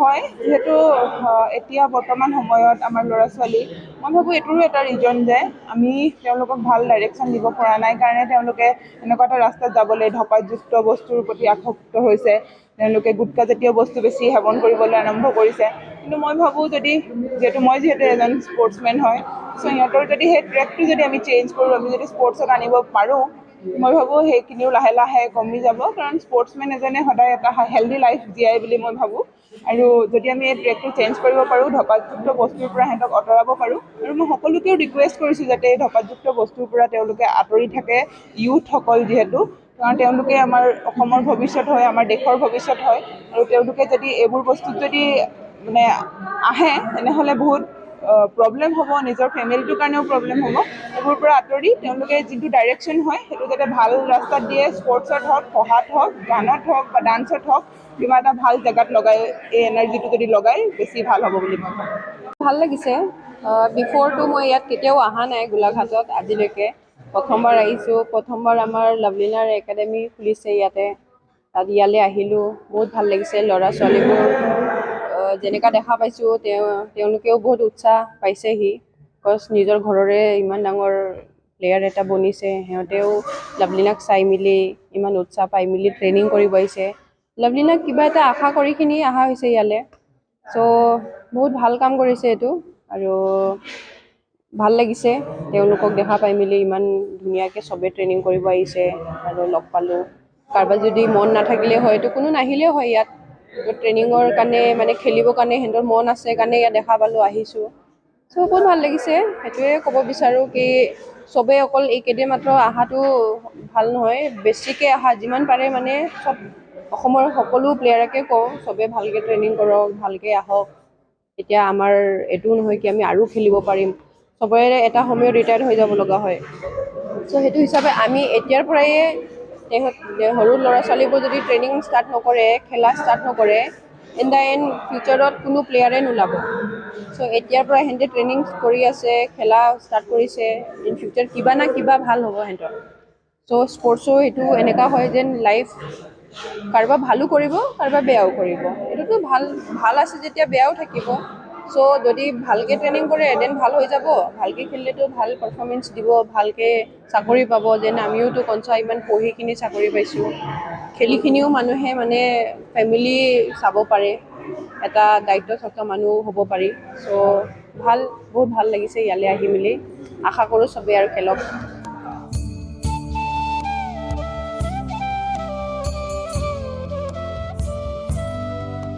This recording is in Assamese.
হয়, যেহেতু এতিয়া বৰ্তমান সময়ত আমাৰ ল'ৰা ছোৱালী, মই ভাবোঁ এইটোৰো এটা ৰিজন যে আমি তেওঁলোকক ভাল ডাইৰেকশ্যন দিব পৰা নাই কাৰণে তেওঁলোকে এনেকুৱা এটা ৰাস্তাত যাবলৈ ধঁপাতযুক্ত বস্তুৰ প্ৰতি আসক্ত হৈছে। তেওঁলোকে গুটখাজাতীয় বস্তু বেছি সেৱন কৰিবলৈ আৰম্ভ কৰিছে। কিন্তু মই ভাবোঁ যিহেতু এজন স্পৰ্টছমেন হয়, চ' সিহঁতৰ যদি সেই ট্ৰেকটো যদি আমি চেঞ্জ কৰোঁ, আমি যদি স্পৰ্টছত আনিব পাৰোঁ, মই ভাবোঁ সেইখিনিও লাহে লাহে কমি যাব। কাৰণ স্পৰ্টছমেন এজনে সদায় এটা হেল্ডি লাইফ জীয়াই বুলি মই ভাবোঁ। আৰু যদি আমি এই ট্ৰেকটো চেঞ্জ কৰিব পাৰোঁ, ধঁপাতযুক্ত বস্তুৰ পৰা সিহঁতক আঁতৰাব পাৰোঁ। আৰু মই সকলোকেও ৰিকুৱেষ্ট কৰিছোঁ যাতে এই ধঁপাতযুক্ত বস্তুৰ পৰা তেওঁলোকে আঁতৰি থাকে, ইউথসকল যিহেতু, কাৰণ তেওঁলোকে আমাৰ অসমৰ ভৱিষ্যত হয়, আমাৰ দেশৰ ভৱিষ্যত হয়। আৰু তেওঁলোকে যদি এইবোৰ বস্তুত যদি মানে আহে, তেনেহ'লে বহুত প্ৰব্লেম হ'ব, নিজৰ ফেমিলিটোৰ কাৰণেও প্ৰব্লেম হ'ব। এইবোৰৰ পৰা আঁতৰি তেওঁলোকে যিটো ডাইৰেকশ্যন হয়, সেইটো যাতে ভাল ৰাস্তাত দিয়ে, স্পৰ্টছত হওক, পঢ়াত হওক, গানত হওক বা ডান্সত হওক, কিবা এটা ভাল জেগাত লগাই এই এনাৰ্জিটো যদি লগাই বেছি ভাল হ'ব বুলি মই ভাবোঁ। ভাল লাগিছে। বিফৰটো মই ইয়াত কেতিয়াও অহা নাই গোলাঘাটত আজিলৈকে। প্ৰথমবাৰ আহিছোঁ। প্ৰথমবাৰ আমাৰ লাভলীনাৰ একাডেমি খুলিছে ইয়াতে। তাত ইয়ালৈ আহিলোঁ, বহুত ভাল লাগিছে। ল'ৰা ছোৱালীবোৰ যেনেকুৱা দেখা পাইছোঁ, তেওঁলোকেও বহুত উৎসাহ পাইছেহি। বিকজ নিজৰ ঘৰৰে ইমান ডাঙৰ প্লেয়াৰ এটা বনিছে, সিহঁতেও লাভলীনাক চাই মেলি ইমান উৎসাহ পাই মেলি ট্ৰেইনিং কৰিব আহিছে। লাভলীনাক কিবা এটা আশা কৰি কিনি অহা হৈছে ইয়ালৈ। চ' বহুত ভাল কাম কৰিছে এইটো, আৰু ভাল লাগিছে তেওঁলোকক দেখা পাই মেলি। ইমান ধুনীয়াকৈ চবেই ট্ৰেইনিং কৰিব আহিছে আৰু লগ পালোঁ। কাৰোবাৰ যদি মন নাথাকিলে হয়তো কোনো নাহিলেও হয় ইয়াত। ট্ৰেইনিঙৰ কাৰণে মানে খেলিবৰ কাৰণে সিহঁতৰ মন আছে কাৰণে ইয়াত দেখা পালোঁ, আহিছোঁ। চ' বহুত ভাল লাগিছে। সেইটোৱে ক'ব বিচাৰোঁ কি চবেই অকল এইকেইদিন মাত্ৰ অহাটো ভাল নহয়, বেছিকৈ অহা যিমান পাৰে মানে চব অসমৰ সকলো প্লেয়াৰকে কওঁ, চবেই ভালকৈ ট্ৰেইনিং কৰক, ভালকৈ আহক। এতিয়া আমাৰ এইটোও নহয় কি আমি আৰু খেলিব পাৰিম, চবৰে এটা সময়ত ৰিটায়াৰ্ড হৈ যাব লগা হয়। চ' সেইটো হিচাপে আমি এতিয়াৰ পৰাই সৰু ল'ৰা ছোৱালীবোৰ যদি ট্ৰেইনিং ষ্টাৰ্ট নকৰে, খেলা ষ্টাৰ্ট নকৰে, ইন দ্য এণ্ড ফিউচাৰত কোনো প্লেয়াৰে নোলাব। চ' এতিয়াৰ পৰা সিহঁতে ট্ৰেইনিং কৰি আছে, খেলা ষ্টাৰ্ট কৰিছে, ইন ফিউচাৰ কিবা না কিবা ভাল হ'ব সিহঁতৰ। চ' স্পৰ্টছো এইটো এনেকুৱা হয় যেন লাইফ কাৰোবাৰ ভালো কৰিব, কাৰোবাৰ বেয়াও কৰিব। এইটোতো ভাল আছে যেতিয়া বেয়াও থাকিব। চ' যদি ভালকৈ ট্ৰেইনিং কৰে দেন ভাল হৈ যাব। ভালকৈ খেলিলেতো ভাল পাৰফৰ্মেঞ্চ দিব, ভালকৈ চাকৰি পাব। যেন আমিওতো কনচা ইমান পঢ়ি কিনি চাকৰি পাইছোঁ, খেলিখিনিও মানুহে মানে ফেমিলি চাব পাৰে, এটা দায়িত্ব থকা মানুহ হ'ব পাৰি। চ' বহুত ভাল লাগিছে ইয়ালৈ আহি মেলি। আশা কৰোঁ চবেই আৰু খেলক।